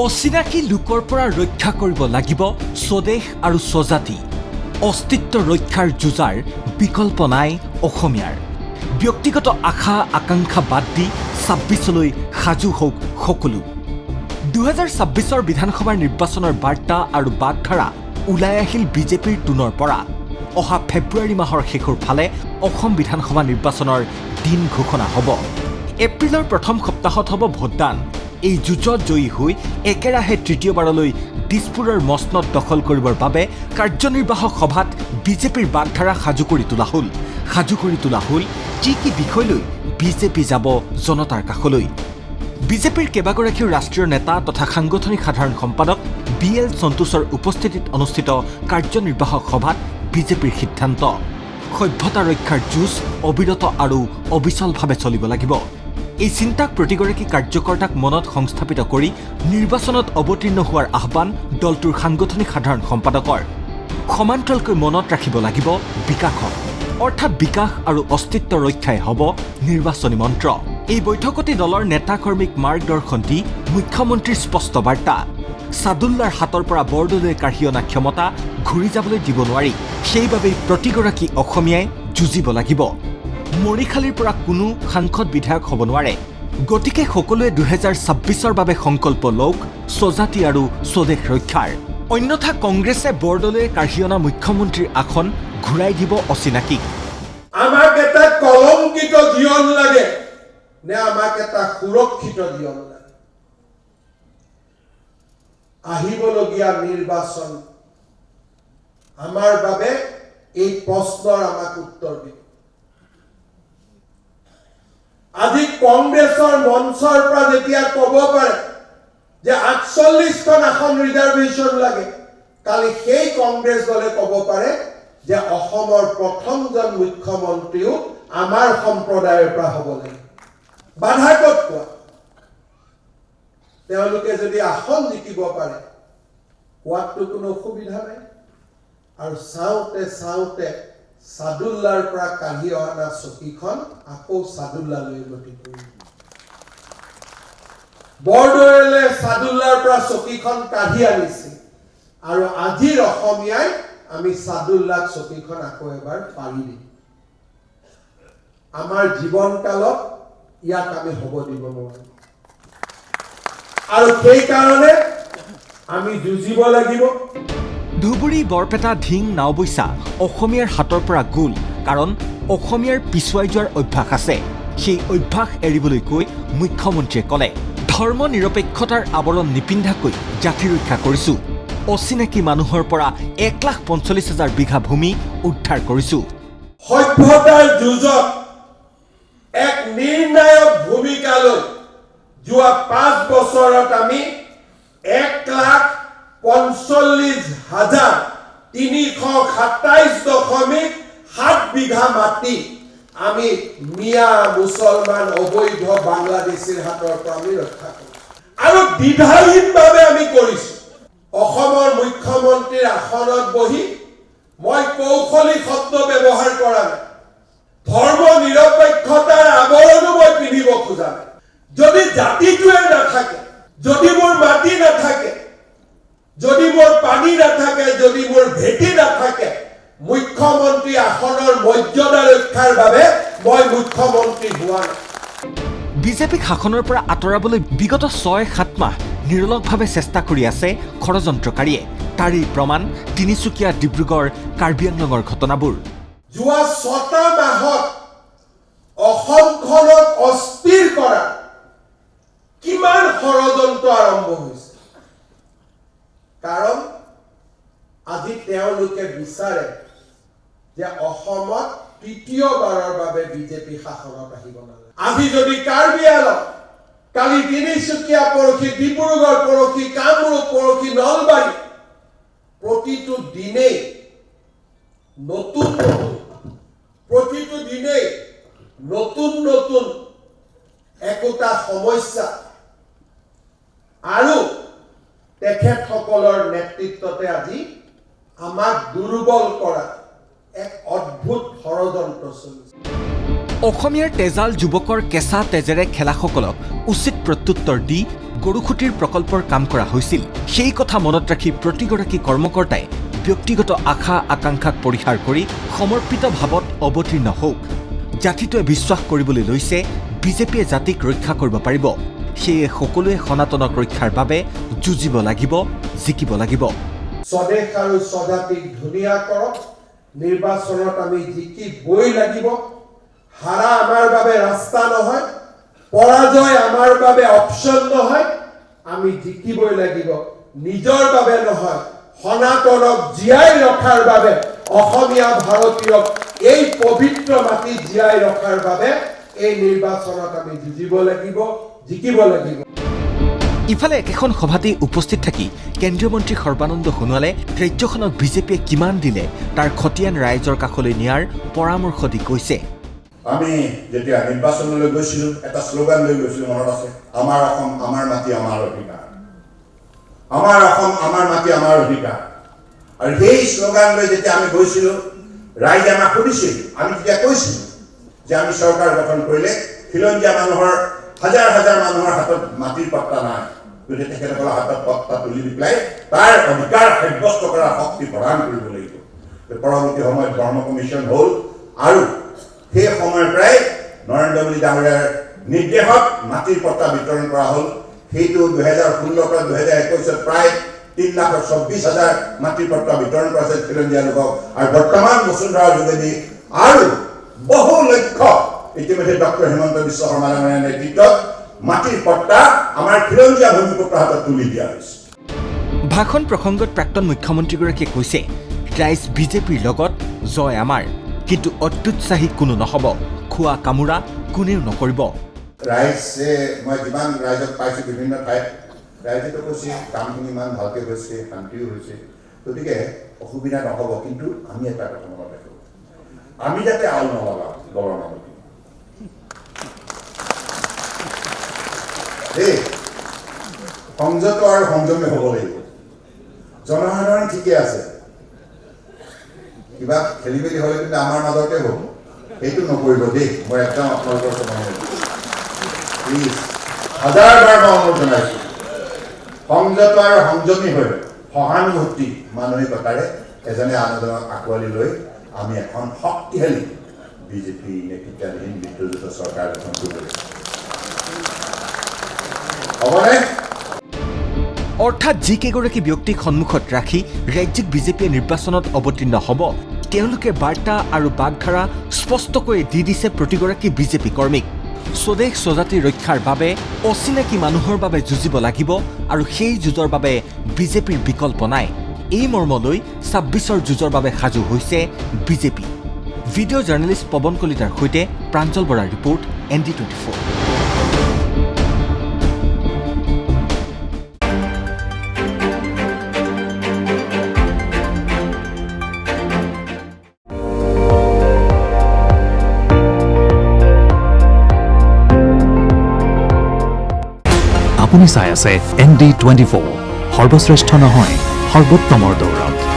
অচিনাকি লোকৰ পৰা ৰক্ষা কৰিব লাগিব স্বদেশ আৰু স্বজাতি। অস্তিত্ব ৰক্ষাৰ যুঁজাৰ বিকল্প নাই অসমীয়াৰ। ব্যক্তিগত আশা আকাংক্ষা বাদ দি ২৬লৈ সাজু হওক সকলো। ২০২৬ বিধানসভাৰ নিৰ্বাচনৰ বাৰ্তা আৰু বাগধাৰা ওলাই আহিল বিজেপিৰ টোনৰ পৰা। অহা ফেব্ৰুৱাৰী মাহৰ শেষৰ ফালে অসম বিধানসভা নিৰ্বাচনৰ দিন ঘোষণা হ'ব। এপ্ৰিলৰ প্ৰথম সপ্তাহত হ'ব ভোটদান। এই যুঁজত জয়ী হৈ একেৰাহে তৃতীয়বাৰলৈ দিছপুৰৰ মসনদ দখল কৰিবৰ বাবে কাৰ্যনিৰ্বাহক সভাত বিজেপিৰ বাগধাৰা সাজু কৰি তোলা হ'ল কি বিষয়লৈ বিজেপি যাব জনতাৰ কাষলৈ। বিজেপিৰ কেইবাগৰাকীও ৰাষ্ট্ৰীয় নেতা তথা সাংগঠনিক সাধাৰণ সম্পাদক BL সন্তোষৰ উপস্থিতিত অনুষ্ঠিত কাৰ্যনিৰ্বাহক সভাত বিজেপিৰ সিদ্ধান্ত, সভ্যতা ৰক্ষাৰ যুঁজ অবিৰত আৰু অবিচলভাৱে চলিব লাগিব। এই চিন্তাক প্ৰতিগৰাকী কাৰ্যকৰ্তাক মনত সংস্থাপিত কৰি নিৰ্বাচনত অৱতীৰ্ণ হোৱাৰ আহ্বান দলটোৰ সাংগঠনিক সাধাৰণ সম্পাদকৰ। সমান্তৰালকৈ মনত ৰাখিব লাগিব বিকাশক, অৰ্থাৎ বিকাশ আৰু অস্তিত্ব ৰক্ষাই হ'ব নিৰ্বাচনী মন্ত্ৰ। এই বৈঠকতে দলৰ নেতা কৰ্মীক মাৰ্গদৰ্শন দি মুখ্যমন্ত্ৰীৰ স্পষ্ট বাৰ্তা, ছাদুল্লাৰ হাতৰ পৰা বৰদলৈ কাঢ়ি অনা ক্ষমতা ঘূৰি যাবলৈ দিব নোৱাৰি। সেইবাবেই প্ৰতিগৰাকী অসমীয়াই যুঁজিব লাগিব। মৰিশালীৰ পৰা কোনো সাংসদ বিধায়ক হ'ব নোৱাৰে। গতিকে সকলোৱে ২০২৬ৰ বাবে সংকল্প লওক স্বজাতি আৰু স্বদেশ ৰক্ষাৰ। অন্যথা কংগ্ৰেছে বৰদলৈ কাঢ়ি অনা মুখ্যমন্ত্ৰীৰ আসন ঘূৰাই দিব অচিনাকিক। আমাক এটা কলংকিত জীৱন লাগে নে আমাক এটা সুৰক্ষিত জীৱন লাগে? আহিবলগীয়া নিৰ্বাচন আমাৰ বাবে এই প্ৰশ্নৰ আমাক উত্তৰ দিব। আজি কংগ্ৰেছৰ মঞ্চৰ পৰা যেতিয়া ক'ব পাৰে যে ৪৮খন আসন ৰিজাৰ্ভেশ্যন লাগে, কালি সেই কংগ্ৰেছ দলে ক'ব পাৰে যে অসমৰ প্ৰথমজন মুখ্যমন্ত্ৰীও আমাৰ সম্প্ৰদায়ৰ পৰা হ'ব লাগে। বাধা ক'ত কোৱা? তেওঁলোকে যদি আসন জিকিব পাৰে, কোৱাততো কোনো অসুবিধা নাই। আৰু চাওঁতে ছাদুল্লাৰ পৰা কাঢ়ি অনা চকীখন আকৌ ছাদুল্লালৈ গতি কৰিব। বৰদলৈয়ে ছাদুল্লাৰ পৰা চকীখন কাঢ়ি আনিছিল আৰু আজিৰ অসমীয়াই আমি ছাদুল্লাক চকীখন আকৌ এবাৰ পাৰি দিম। আমাৰ জীৱনকালত ইয়াক আমি হ'ব দিব নোৱাৰিম আৰু সেইকাৰণে আমি যুঁজিব লাগিব। ধুবুৰী, বৰপেটা, ধিং, নাওবৈচা অসমীয়াৰ হাতৰ পৰা গ'ল, কাৰণ অসমীয়াৰ পিছুৱাই যোৱাৰ অভ্যাস আছে। সেই অভ্যাস এৰিবলৈ কৈ মুখ্যমন্ত্ৰীয়ে ক'লে, ধৰ্ম নিৰপেক্ষতাৰ আৱৰণ নিপিন্ধাকৈ জাতি ৰক্ষা কৰিছো। অচিনাকি মানুহৰ পৰা ১,৪৫,০০০ বিঘা ভূমি উদ্ধাৰ কৰিছো। সভ্যতাৰ যুঁজত এক নিৰ্ণায়ক ভূমিকা লৈ যোৱা ৫ বছৰত আমি ১,৪৫,৩২৭.৭ বিঘা মাটি আমি মিয়া মুছলমান অবৈধ বাংলাদেশীৰ হাতৰ পৰা আমি ৰক্ষা কৰিছো আৰু দ্বিধাহীনভাৱে আমি কৰিছো। অসমৰ মুখ্যমন্ত্ৰীৰ আসনত বহি মই কৌশলী শব্দ ব্যৱহাৰ কৰা নাই। ধৰ্ম নিৰপেক্ষতাৰ আৱৰণো মই পিন্ধিব খোজা নাই। যদি জাতিটোৱে নাথাকে, যদি মোৰ মাটি নাথাকে, যদি মোৰ পানী নাথাকে, যদি মোৰ ভেটি নাথাকে, মুখ্যমন্ত্ৰী আসনৰ মৰ্যাদা ৰক্ষাৰ বাবে মই মুখ্যমন্ত্ৰী হোৱা নাই। বিজেপিক শাসনৰ পৰা আঁতৰাবলৈ বিগত ৬-৭ মাহ নিৰলসভাৱে চেষ্টা কৰি আছে ষড়যন্ত্ৰকাৰীয়ে। তাৰে প্ৰমাণ তিনিচুকীয়া, ডিব্ৰুগড়, কাৰ্বি আংলঙৰ ঘটনাবোৰ। যোৱা ৬টা মাহত অসমখনক অস্থিৰ কৰা কিমান ষড়যন্ত্ৰ আৰম্ভ হৈছে। কাৰণ আজি তেওঁলোকে বিচাৰে যে অসমত তৃতীয়বাৰৰ বাবে বিজেপি শাসনত আহিব নালাগে। আজি যদি কাৰ্বি আংলং, কালি তিনিচুকীয়া, পৰহি ডিব্ৰুগড়, পৰহি কামৰূপ, পৰহি নলবাৰী, প্ৰতিটো দিনেই নতুন একোটা সমস্যা আৰু তেখেতসকলৰ নেতৃত্বতে আজি আমাক দুৰ্বল কৰা এক অদ্ভুত ষড়যন্ত্ৰ চলিছে। অসমীয়াৰ তেজাল যুৱকৰ কেঁচা তেজেৰে খেলাসকলক উচিত প্ৰত্যুত্তৰ দি গৰুখুটিৰ প্ৰকল্পৰ কাম কৰা হৈছিল সেই কথা মনত ৰাখি প্ৰতিগৰাকী কৰ্মকৰ্তাই ব্যক্তিগত আশা আকাংক্ষাক পৰিহাৰ কৰি সমৰ্পিত ভাৱত অৱতীৰ্ণ হওক জাতিটোৱে বিশ্বাস কৰিবলৈ লৈছে বিজেপিয়ে জাতিক ৰক্ষা কৰিব পাৰিব সেয়ে সকলোৱে সনাতনক ৰক্ষাৰ বাবে যুঁজিব লাগিব জিকিব লাগিব স্বদেশ আৰু স্বজাতিক ধুনীয়া কৰক নিৰ্বাচনত আমি জিকিবই লাগিব হাৰা আমাৰ বাবে ৰাস্তা নহয় পৰাজয় আমাৰ বাবে অপচন নহয় আমি জিকিবই লাগিব নিজৰ বাবে নহয় সনাতনক জীয়াই ৰখাৰ বাবে অসমীয়া ভাৰতীয়ক এই পবিত্ৰ মাটি জীয়াই ৰখাৰ বাবে এই নিৰ্বাচনত আমি যুঁজিব লাগিব জিকিব লাগিব ইফালে একেখন সভাতে উপস্থিত থাকি কেন্দ্ৰীয় মন্ত্ৰী সৰ্বানন্দ সোণোৱালে ৰাজ্যখনক বিজেপিয়ে কিমান দিলে তাৰ খতিয়ান ৰাইজৰ কাষলৈ নিয়াৰ পৰামৰ্শ দি কৈছে আমি যেতিয়া নিৰ্বাচনলৈ গৈছিলোঁ এটা শ্লোগান লৈ গৈছিলোঁ মনত আছে আমাৰ অসম আমাৰ মাটি আমাৰ অধিকাৰ আমাৰ অসম আমাৰ মাটি আমাৰ অধিকাৰ আৰু সেই শ্লোগান লৈ যেতিয়া আমি গৈছিলোঁ ৰাইজে আমাক সুধিছিল আমি তেতিয়া কৈছিলোঁ যে আমি চৰকাৰ গঠন কৰিলে খিলঞ্জীয়া মানুহৰ হাজাৰ হাজাৰ মানুহৰ হাতত মাটিৰ পট্টা নাই গতিকে তেখেতসকলৰ হাতত পট্টা তুলি দি পেলাই তাৰ অধিকাৰ সাব্যস্ত কৰাৰ শক্তি প্ৰদান কৰিব লাগিব পৰৱৰ্তী সময়ত ব্ৰহ্ম কমিশ্যন হ'ল আৰু সেই সময়ৰ পৰাই নৰেন্দ্ৰ মোদী ডাঙৰীয়াৰ নিৰ্দেশত মাটিৰ পট্টা বিতৰণ কৰা হ'ল সেইটো 2016 পৰা 2021 প্ৰায় 3,24,000 মাটিৰ পট্টা বিতৰণ কৰা হৈছে খিলঞ্জীয়া লোকক আৰু বৰ্তমান বসুন্ধৰাৰ যোগেদি আৰু বহু লক্ষ্য ইতিমধ্যে ডক্টৰ হিমন্ত বিশ্ব শৰ্মা ডাঙৰীয়াৰ নেতৃত্বত মাটিৰ পট্টা আমাৰ খিলঞ্জীয়া ভূমিপুত্ৰৰ হাতত তুলি দিয়া হৈছে ভাষণ প্ৰসংগত প্ৰাক্তন মুখ্যমন্ত্ৰীগৰাকীয়ে কৈছে ৰাইজ বিজেপিৰ লগত জয় আমাৰ কিন্তু অত্যুৎসাহী কোনো নহ'ব খোৱা কামোৰা কোনেও নকৰিব ৰাইজে মই যিমান ৰাইজক পাইছোঁ বিভিন্ন ঠাইত ৰাইজেতো কৈছে কামখিনি ইমান ভালকৈ হৈছে শান্তিও হৈছে গতিকে অসুবিধা নহ'ব কিন্তু আমি এটা কথা মনত ৰাখোঁ আমি যাতে আল নলগাওঁ দলৰ নামত দেই সংযত আৰু সংযমী হ'ব লাগিব জনসাধাৰণ ঠিকে আছে কিবা খেলি মেলি হ'লে কিন্তু আমাৰ মাজতে হ'ব সেইটো নকৰিব দেই মই একদম আপোনালোকৰ ওচৰত প্লিজ হাজাৰবাৰ মই অনুৰোধ জনাইছোঁ সংযত আৰু সংযমী হৈ সহানুভূতি মানসিকতাৰে এজনে আনজনক আঁকোৱালি লৈ আমি এখন শক্তিশালী বিজেপি নেতৃত্বাধীন মিত্ৰজোঁটৰ চৰকাৰ গঠন কৰিব লাগিব হ'বনে অৰ্থাৎ যিকেইগৰাকী ব্যক্তিক সন্মুখত ৰাখি ৰাজ্যিক বিজেপিয়ে নিৰ্বাচনত অৱতীৰ্ণ হ'ব তেওঁলোকে বাৰ্তা আৰু বাগধাৰা স্পষ্টকৈ দি দিছে প্ৰতিগৰাকী বিজেপি কৰ্মীক স্বদেশ স্বজাতি ৰক্ষাৰ বাবে অচিনাকি মানুহৰ বাবে যুঁজিব লাগিব আৰু সেই যুঁজৰ বাবে বিজেপিৰ বিকল্প নাই এই মৰ্মলৈ ২৬ৰ যুঁজৰ বাবে সাজু হৈছে বিজেপি ভিডিঅ' জাৰ্নেলিষ্ট পৱন কলিতাৰ সৈতে প্ৰাঞ্জল বৰাৰ ৰিপৰ্ট ND24আপুনি চাই আছে ND24 সৰ্বশ্ৰেষ্ঠ নহয় সৰ্বোত্তমৰ দৌৰত